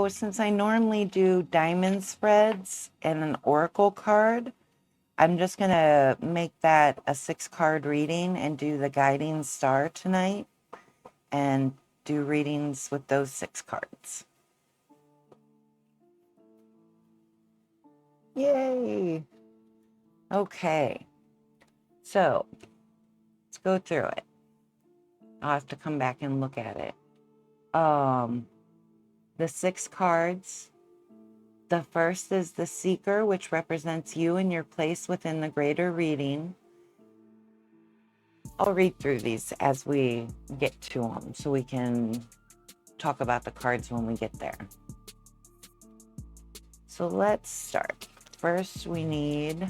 So since I normally do diamond spreads and an oracle card, I'm just going to make that a 6-card reading and do the guiding star tonight and do readings with those 6 cards. Yay! Okay, so let's go through it. I'll have to come back and look at it. The 6 cards. The first is the Seeker, which represents you and your place within the greater reading. I'll read through these as we get to them so we can talk about the cards when we get there. So let's start. First, we need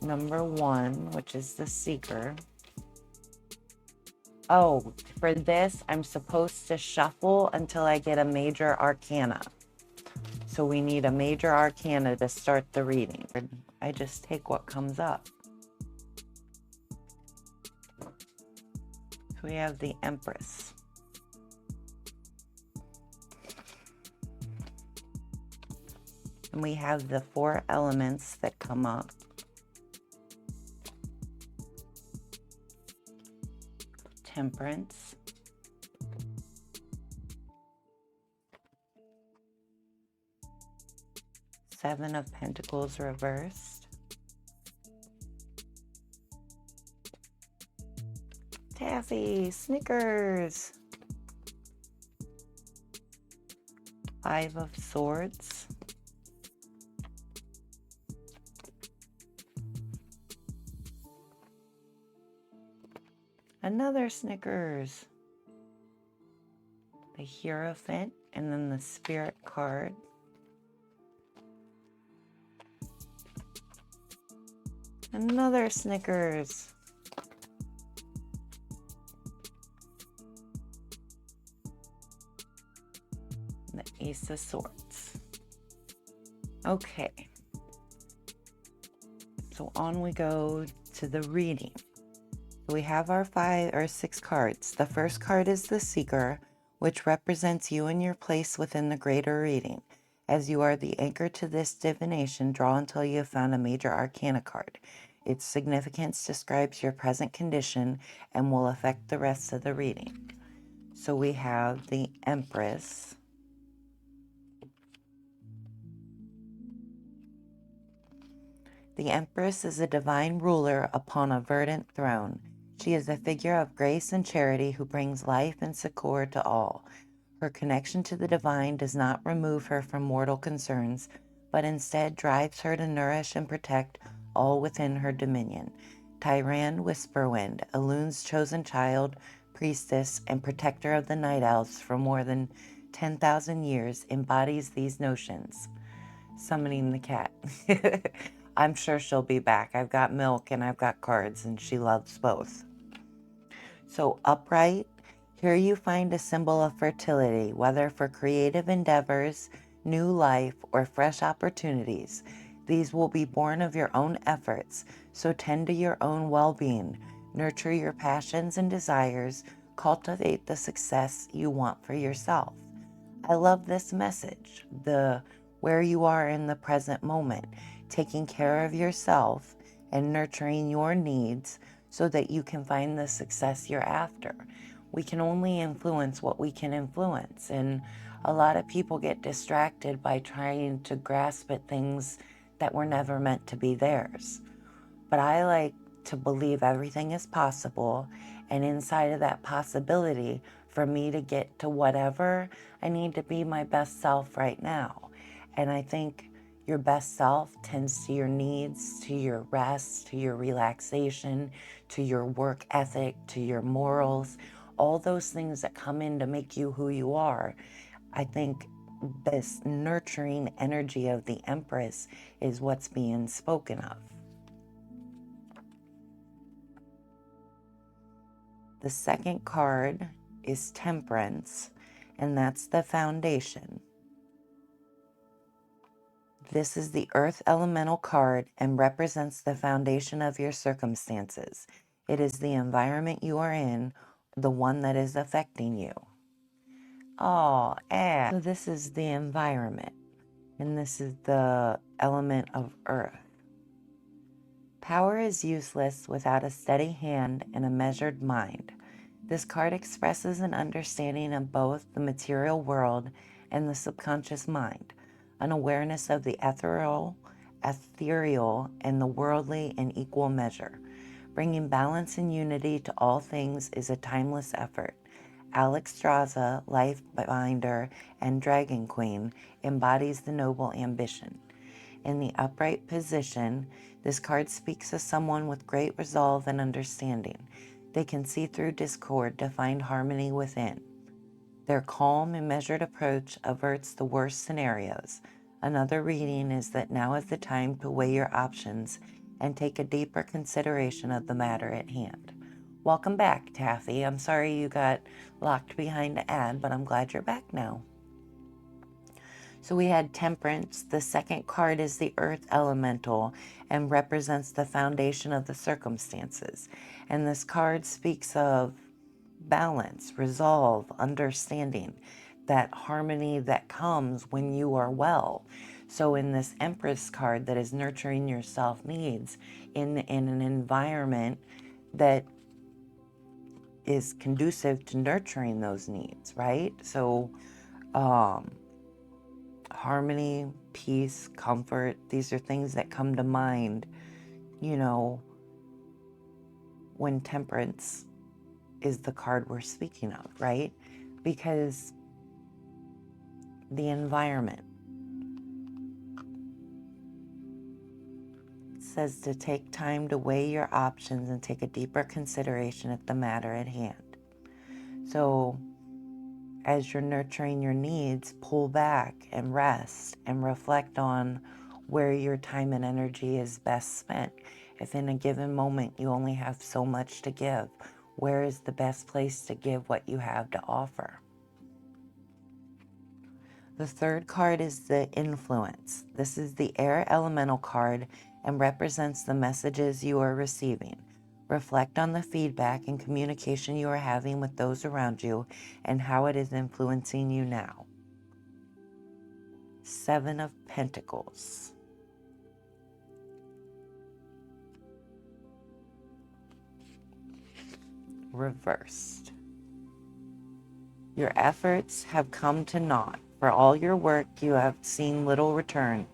number 1, which is the Seeker. Oh, for this, I'm supposed to shuffle until I get a major arcana. So we need a major arcana to start the reading. I just take what comes up. So we have the Empress. And we have the 4 elements that come up. Temperance. Seven of Pentacles Reversed. Taffy, Snickers. 5 of Swords. Another Snickers. The Hierophant, and then the Spirit card. Another Snickers. And the Ace of Swords. Okay. So on we go to the reading. We have our 5 or 6 cards. The first card is the Seeker, which represents you and your place within the greater reading. As you are the anchor to this divination, draw until you have found a major arcana card. Its significance describes your present condition and will affect the rest of the reading. So we have the Empress. The Empress is a divine ruler upon a verdant throne. She is a figure of grace and charity who brings life and succor to all. Her connection to the divine does not remove her from mortal concerns, but instead drives her to nourish and protect all within her dominion. Tyran Whisperwind, Elun's chosen child, priestess, and protector of the night elves for more than 10,000 years, embodies these notions. Summoning the cat. I'm sure she'll be back. I've got milk and I've got cards, and she loves both. So upright, here you find a symbol of fertility, whether for creative endeavors, new life, or fresh opportunities. These will be born of your own efforts, so tend to your own well-being, nurture your passions and desires, cultivate the success you want for yourself. I love this message, the where you are in the present moment, taking care of yourself and nurturing your needs so that you can find the success you're after. We can only influence what we can influence, and a lot of people get distracted by trying to grasp at things that were never meant to be theirs. But I like to believe everything is possible, and inside of that possibility, for me to get to whatever, I need to be my best self right now. And I think your best self tends to your needs, to your rest, to your relaxation, to your work ethic, to your morals, all those things that come in to make you who you are. I think this nurturing energy of the Empress is what's being spoken of. The second card is Temperance, and that's the foundation. This is the Earth Elemental card and represents the foundation of your circumstances. It is the environment you are in, the one that is affecting you. Oh, air. So this is the environment, and this is the element of earth. Power is useless without a steady hand and a measured mind. This card expresses an understanding of both the material world and the subconscious mind, an awareness of the ethereal, and the worldly in equal measure. Bringing balance and unity to all things is a timeless effort. Alex Straza, Life Binder, and Dragon Queen embodies the noble ambition. In the upright position, this card speaks of someone with great resolve and understanding. They can see through discord to find harmony within. Their calm and measured approach averts the worst scenarios. Another reading is that now is the time to weigh your options and take a deeper consideration of the matter at hand. Welcome back, Taffy. I'm sorry you got locked behind the ad, but I'm glad you're back now. So we had Temperance. The second card is the Earth Elemental and represents the foundation of the circumstances. And this card speaks of balance, resolve, understanding, that harmony that comes when you are well. So in this Empress card that is nurturing your self-needs in an environment that is conducive to nurturing those needs, right? So harmony, peace, comfort, these are things that come to mind, you know, when Temperance is the card we're speaking of, right? Because the environment says to take time to weigh your options and take a deeper consideration of the matter at hand. So as you're nurturing your needs, pull back and rest and reflect on where your time and energy is best spent. If in a given moment you only have so much to give, where is the best place to give what you have to offer? The third card is the Influence. This is the Air Elemental card and represents the messages you are receiving. Reflect on the feedback and communication you are having with those around you and how it is influencing you now. Seven of Pentacles. Reversed. Your efforts have come to naught. For all your work, you have seen little return,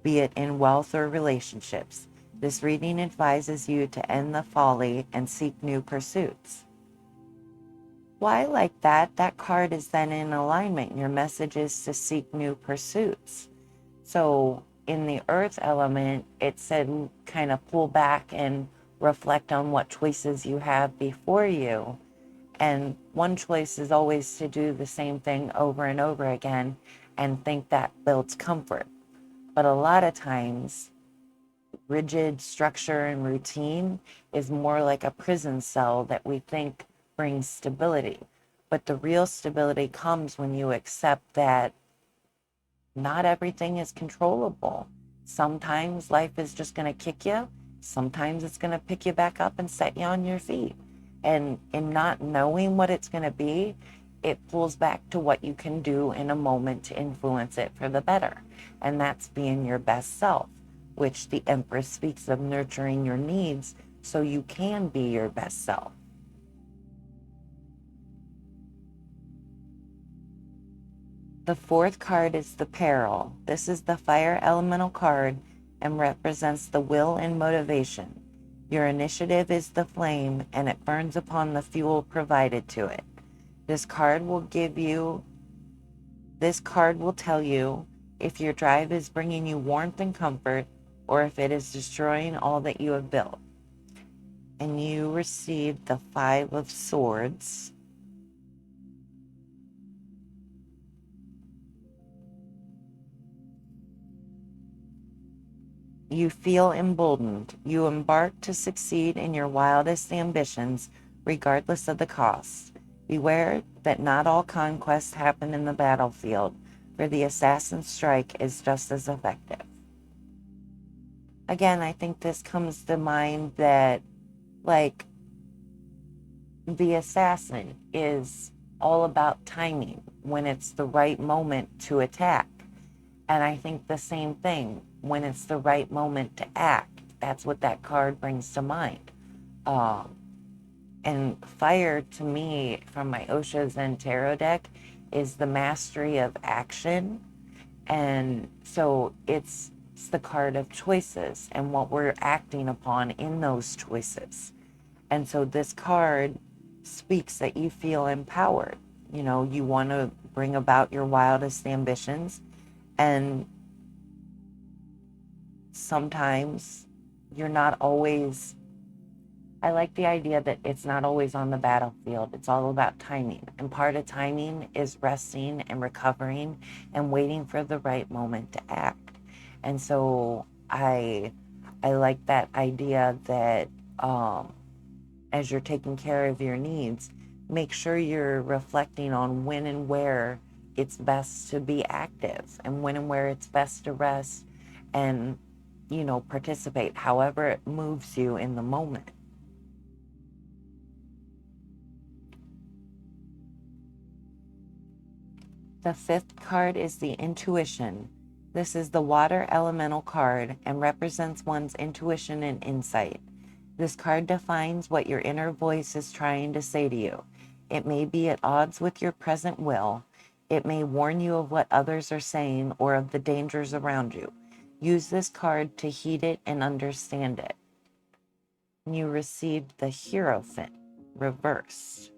be it in wealth or relationships. This reading advises you to end the folly and seek new pursuits. Why like that? That card is then in alignment. Your message is to seek new pursuits. So in the earth element, it said kind of pull back and reflect on what choices you have before you. And one choice is always to do the same thing over and over again and think that builds comfort. But a lot of times, rigid structure and routine is more like a prison cell that we think brings stability. But the real stability comes when you accept that not everything is controllable. Sometimes life is just going to kick you. Sometimes it's going to pick you back up and set you on your feet. And in not knowing what it's going to be, it pulls back to what you can do in a moment to influence it for the better. And that's being your best self, which the Empress speaks of nurturing your needs so you can be your best self. The fourth card is the Peril. This is the Fire Elemental card and represents the will and motivation. Your initiative is the flame and it burns upon the fuel provided to it. This card will tell you if your drive is bringing you warmth and comfort or if it is destroying all that you have built. And you receive the Five of Swords. You feel emboldened. You embark to succeed in your wildest ambitions, regardless of the cost. Beware that not all conquests happen in the battlefield, for the assassin's strike is just as effective. Again, I think this comes to mind that, the assassin is all about timing. when it's the right moment to attack. And I think the same thing, when it's the right moment to act. That's what that card brings to mind. And fire, to me, from my Osho Zen Tarot deck, is the mastery of action. And so it's the card of choices and what we're acting upon in those choices. And so this card speaks that you feel empowered. You know, you want to bring about your wildest ambitions. And sometimes you're not always, I like the idea that it's not always on the battlefield. It's all about timing. And part of timing is resting and recovering and waiting for the right moment to act. And so I like that idea that as you're taking care of your needs, make sure you're reflecting on when and where it's best to be active and when and where it's best to rest and, you know, participate however it moves you in the moment. The fifth card is the intuition. This is the water elemental card and represents one's intuition and insight. This card defines what your inner voice is trying to say to you. It may be at odds with your present will. It may warn you of what others are saying or of the dangers around you. Use this card to heed it and understand it. And you received the Hierophant Reversed.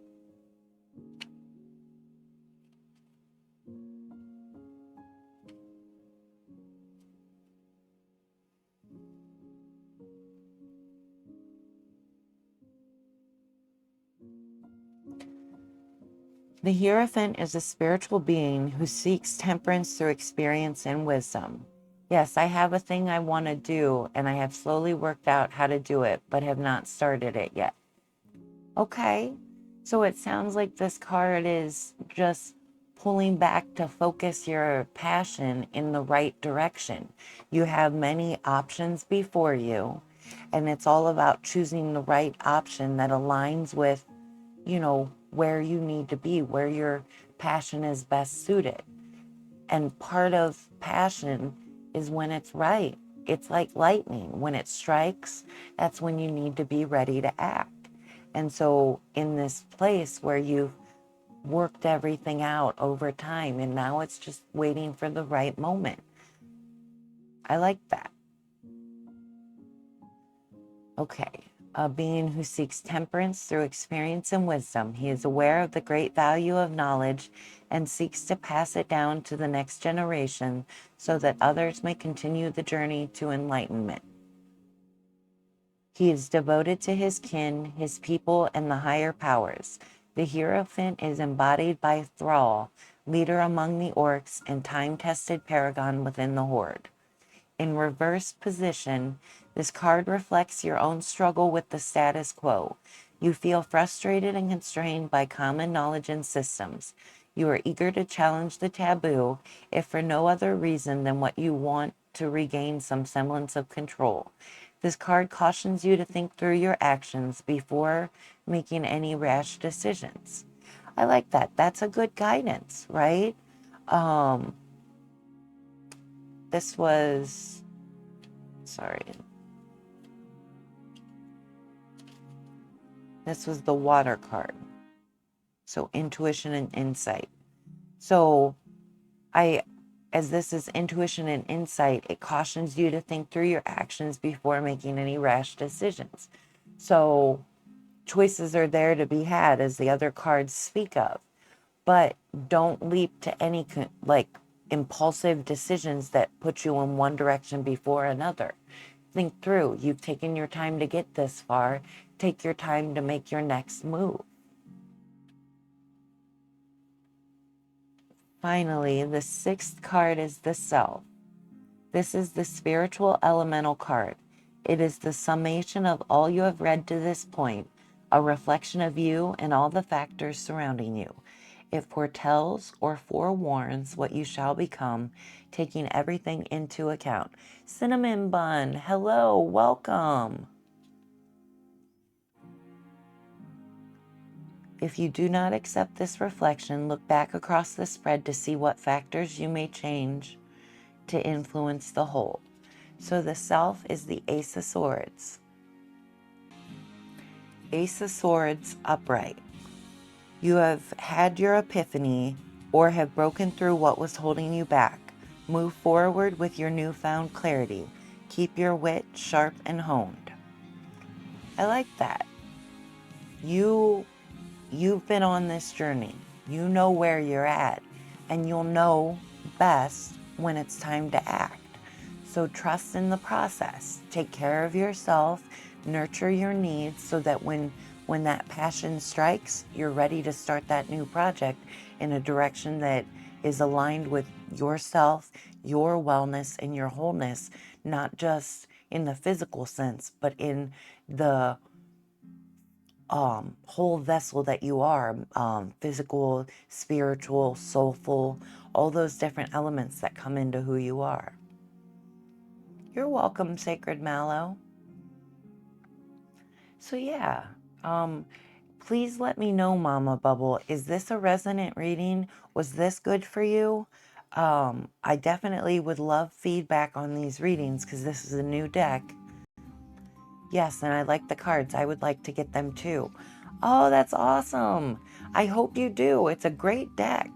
The Hierophant is a spiritual being who seeks temperance through experience and wisdom. Yes, I have a thing I want to do, and I have slowly worked out how to do it, but have not started it yet. Okay, so it sounds like this card is just pulling back to focus your passion in the right direction. You have many options before you, and it's all about choosing the right option that aligns with, you know, where you need to be, where your passion is best suited. And part of passion is when it's right. It's like lightning. When it strikes, that's when you need to be ready to act. And so in this place where you've worked everything out over time and now it's just waiting for the right moment. I like that. Okay. A being who seeks temperance through experience and wisdom. He is aware of the great value of knowledge and seeks to pass it down to the next generation so that others may continue the journey to enlightenment. He is devoted to his kin, his people, and the higher powers. The Hierophant is embodied by Thrall, leader among the orcs and time-tested paragon within the Horde. In reverse position, this card reflects your own struggle with the status quo. You feel frustrated and constrained by common knowledge and systems. You are eager to challenge the taboo, if for no other reason than what you want to regain some semblance of control. This card cautions you to think through your actions before making any rash decisions. I like that. That's a good guidance, right? This was, sorry. This was the water card. So intuition and insight. So as this is intuition and insight, it cautions you to think through your actions before making any rash decisions. So choices are there to be had, as the other cards speak of, but don't leap to any like impulsive decisions that put you in one direction before another. Think through. You've taken your time to get this far. Take your time to make your next move. Finally, the sixth card is the Self. This is the spiritual elemental card. It is the summation of all you have read to this point, a reflection of you and all the factors surrounding you. It foretells or forewarns what you shall become, taking everything into account. Cinnamon Bun, hello, welcome. If you do not accept this reflection, look back across the spread to see what factors you may change to influence the whole. So the self is the Ace of Swords. Ace of Swords upright. You have had your epiphany or have broken through what was holding you back. Move forward with your newfound clarity. Keep your wit sharp and honed. I like that. You've been on this journey. You know where you're at, and you'll know best when it's time to act. So trust in the process. Take care of yourself, nurture your needs so that when that passion strikes, you're ready to start that new project in a direction that is aligned with yourself, your wellness, and your wholeness, not just in the physical sense, but in the whole vessel that you are, physical, spiritual, soulful, all those different elements that come into who you are. You're welcome, Sacred Mallow. So yeah, please let me know, Mamabubble, is this a resonant reading? Was this good for you? I definitely would love feedback on these readings because this is a new deck. Yes, and I like the cards. I would like to get them too. Oh, that's awesome. I hope you do. It's a great deck.